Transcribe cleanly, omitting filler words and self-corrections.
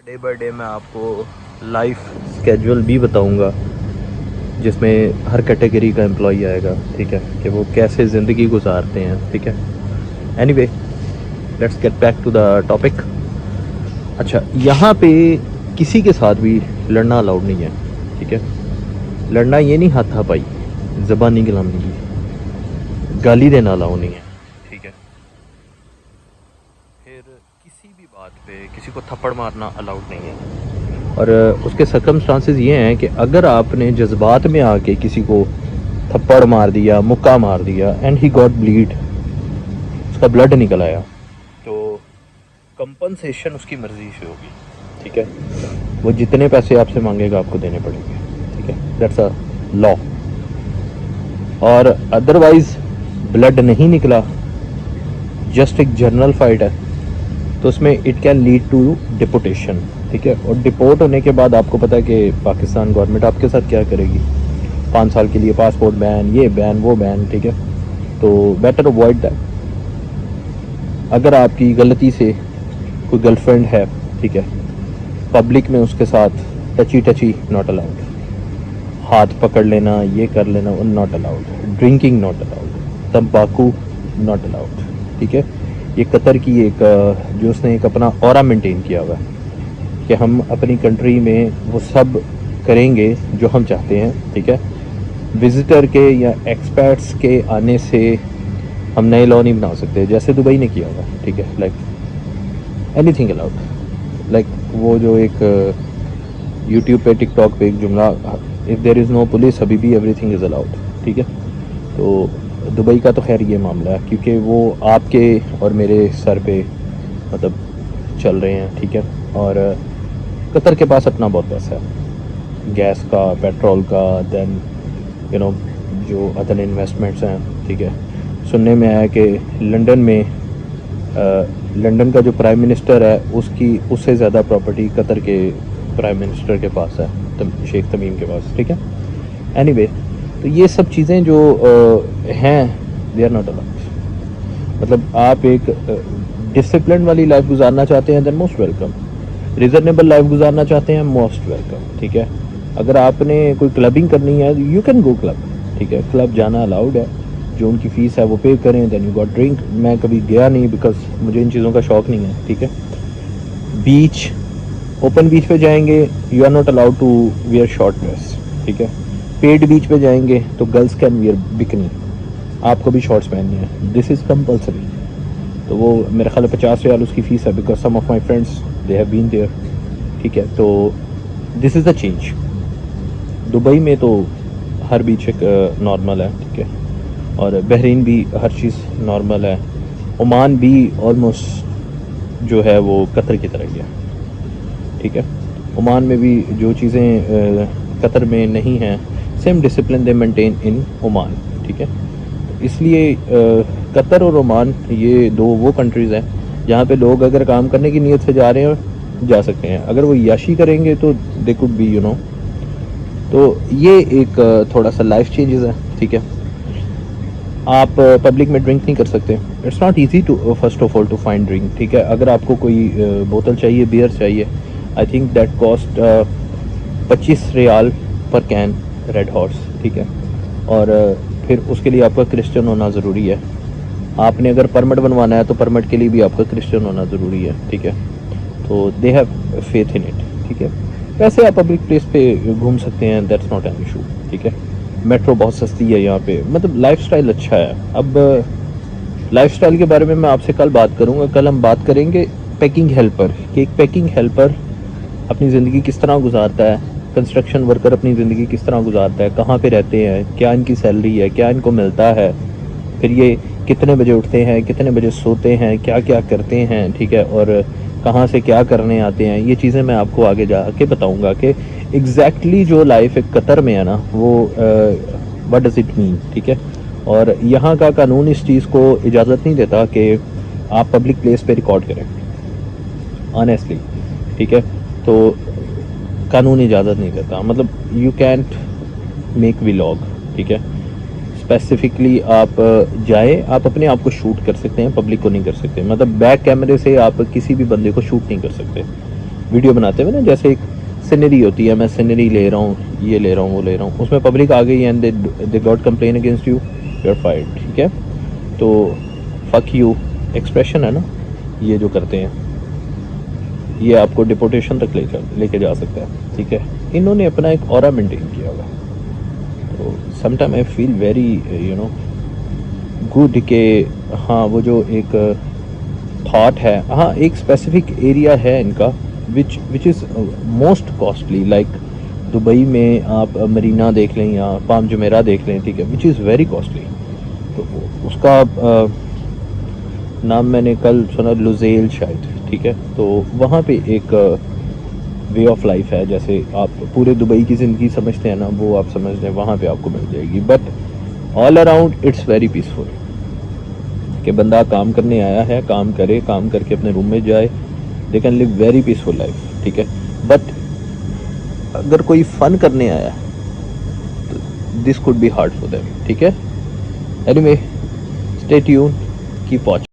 Day by day मैं आपको life schedule भी बताऊंगा जिसमें हर कैटेगरी का एम्प्लॉई आएगा, ठीक है, कि वो कैसे ज़िंदगी गुजारते हैं, ठीक है। Anyway, let's get back to the topic. अच्छा, यहाँ पे किसी के साथ भी लड़ना अलाउड नहीं है, ठीक है। लड़ना ये नहीं हाथापाई, ज़बानी गुलामी की, गाली देना अलाउड नहीं है, ठीक है। फिर किसी भी बात पे किसी को थप्पड़ मारना अलाउड नहीं है। और उसके सर्कमस्टांसेस ये हैं कि अगर आपने जज्बात में आके किसी को थप्पड़ मार दिया, मुक्का मार दिया एंड ही गॉट ब्लीड, उसका ब्लड निकल आया, तो कंपनसेशन उसकी मर्जी से होगी, ठीक है। वो जितने पैसे आपसे मांगेगा आपको देने पड़ेंगे, ठीक है। That's a law. और अदरवाइज ब्लड नहीं निकला, जस्ट एक जनरल फाइट है, तो उसमें it can lead to deportation, ठीक है। और डिपोर्ट होने के बाद आपको पता है कि पाकिस्तान गवर्नमेंट आपके साथ क्या करेगी। 5 साल के लिए पासपोर्ट बैन, ये बैन, वो बैन, ठीक है। तो बेटर अवॉइड दैट। अगर आपकी गलती से कोई गर्लफ्रेंड है, ठीक है, पब्लिक में उसके साथ टची नॉट अलाउड, हाथ पकड़ लेना, ये कर लेना, not allowed, drinking not allowed, तम्बाकू नॉट अलाउड, ठीक है। ये कतर की एक जो उसने एक अपना ऑरा मेंटेन किया हुआ है कि हम अपनी कंट्री में वो सब करेंगे जो हम चाहते हैं, ठीक है। विजिटर के या एक्सपर्ट्स के आने से हम नए लॉ नहीं बना सकते, जैसे दुबई ने किया हुआ, ठीक है। लाइक एनीथिंग अलाउड, लाइक वो जो एक यूट्यूब पे, टिकटॉक पे एक जुमला, if there is no police अभी भी एवरीथिंग इज़ अलाउड, ठीक है। तो दुबई का तो खैर ये मामला है क्योंकि वो आपके और मेरे सर पे मतलब चल रहे हैं, ठीक है। और कतर के पास अपना बहुत पैसा है, गैस का, पेट्रोल का, देन यू नो जो अदर इन्वेस्टमेंट्स हैं, ठीक है। सुनने में आया कि लंदन का जो प्राइम मिनिस्टर है उसकी उससे ज़्यादा प्रॉपर्टी कतर के प्राइम मिनिस्टर के पास है, शेख तमीम के पास, ठीक है। एनीवे, तो ये सब चीज़ें जो हैं, दे आर नॉट अलाउड। मतलब आप एक डिसिप्लिन वाली लाइफ गुजारना चाहते हैं, then most welcome. Reasonable life गुजारना चाहते हैं, मोस्ट वेलकम, ठीक है। अगर आपने कोई क्लबिंग करनी है, यू कैन गो क्लब, ठीक है। क्लब जाना अलाउड है, जो उनकी फ़ीस है वो पे करें, देन यू गॉट ड्रिंक। मैं कभी गया नहीं बिकॉज मुझे इन चीज़ों का शौक़ नहीं है, ठीक है। बीच, ओपन बीच पे जाएंगे, you are not allowed to wear short dress, ठीक है। पेड बीच पे जाएंगे तो गर्ल्स कैन वियर बिकनी, आपको भी शॉर्ट्स पहननी है, दिस इज़ कंपल्सरी। तो वो मेरे ख्याल 50 रियाल उसकी फ़ीस है, because some of my friends they have been there, ठीक है। तो this is the change. Dubai में तो हर बीच एक नॉर्मल है, ठीक है। और बहरीन भी हर चीज़ नॉर्मल है। ओमान भी ऑलमोस्ट जो है वो कतर की तरह ही है, ठीक है। ओमान में भी जो चीज़ें कतर में नहीं हैं, same discipline they maintain in Oman, ठीक है। इसलिए कतर और ओमान ये दो वो कंट्रीज़ हैं जहाँ पे लोग अगर काम करने की नीयत से जा रहे हैं जा सकते हैं, अगर वो याशी करेंगे तो they could be, you know. तो ये एक थोड़ा सा लाइफ चेंजेस है, ठीक है। आप पब्लिक में ड्रिंक नहीं कर सकते, it's not easy to first of all to find drink, ठीक है। अगर आपको कोई बोतल चाहिए, बियर चाहिए, आई थिंक दैट कॉस्ट 25 रियाल पर कैन, रेड हॉर्स, ठीक है। और फिर उसके लिए आपका क्रिश्चियन होना ज़रूरी है। आपने अगर परमिट बनवाना है तो परमिट के लिए भी आपका क्रिश्चियन होना ज़रूरी है, ठीक है। तो they have faith in it, ठीक है। वैसे आप पब्लिक प्लेस पे घूम सकते हैं, दैट्स नॉट एन इशू, ठीक है। मेट्रो बहुत सस्ती है यहाँ पे, मतलब लाइफस्टाइल अच्छा है। अब लाइफस्टाइल के बारे में मैं आपसे कल बात करूँगा। कल हम बात करेंगे पैकिंग हेल्पर कि एक पैकिंग हेल्पर अपनी ज़िंदगी किस तरह गुजारता है, कंस्ट्रक्शन वर्कर अपनी ज़िंदगी किस तरह गुजारता है, कहाँ पे रहते हैं, क्या इनकी सैलरी है, क्या इनको मिलता है, फिर ये कितने बजे उठते हैं, कितने बजे सोते हैं, क्या क्या करते हैं, ठीक है। और कहाँ से क्या करने आते हैं, ये चीज़ें मैं आपको आगे जा के बताऊँगा कि एग्जैक्टली जो लाइफ एक कतर में है ना, वो व्हाट डज़ इट मीन, ठीक है। और यहाँ का कानून इस चीज़ को इजाज़त नहीं देता कि आप पब्लिक प्लेस पे रिकॉर्ड करें, ऑनेस्टली, ठीक है। तो कानून इजाज़त नहीं देता, मतलब यू कैंट मेक व्लॉग, ठीक है। स्पेसिफिकली आप जाए, आप अपने आप को शूट कर सकते हैं, पब्लिक को नहीं कर सकते। मतलब बैक कैमरे से आप किसी भी बंदे को शूट नहीं कर सकते, वीडियो बनाते हुए ना, जैसे एक सीनरी होती है, मैं सीनरी ले रहा हूँ, ये ले रहा हूँ, वो ले रहा हूँ, उसमें पब्लिक आ गई and they got complain against you, you are fired, ठीक है। तो फक यू एक्सप्रेशन है ना, ये जो करते हैं ये आपको डिपोटेशन तक लेके जा सकता है, ठीक है। इन्होंने अपना एक ऑरा मेंटेन किया हुआ है। तो sometime I feel very you know good के हाँ, वो जो एक थॉट है, हाँ एक स्पेसिफिक एरिया है इनका which is most costly, like Dubai में आप मरीना देख लें या पाम जुमेरा देख लें, ठीक है, विच इज़ वेरी कॉस्टली। तो उसका नाम मैंने कल सुना, लुज़ेल शायद, ठीक है। तो वहाँ पे एक वे ऑफ लाइफ है, जैसे आप पूरे दुबई की ज़िंदगी समझते हैं ना, वो आप समझ लें वहाँ पे आपको मिल जाएगी। But all around its very peaceful, कि बंदा काम करने आया है, काम करे, काम करके अपने रूम में जाए, they can live very peaceful life, ठीक है। बट अगर कोई फन करने आया है तो this could be hard for them, ठीक है। Anyway, stay tune, keep watching.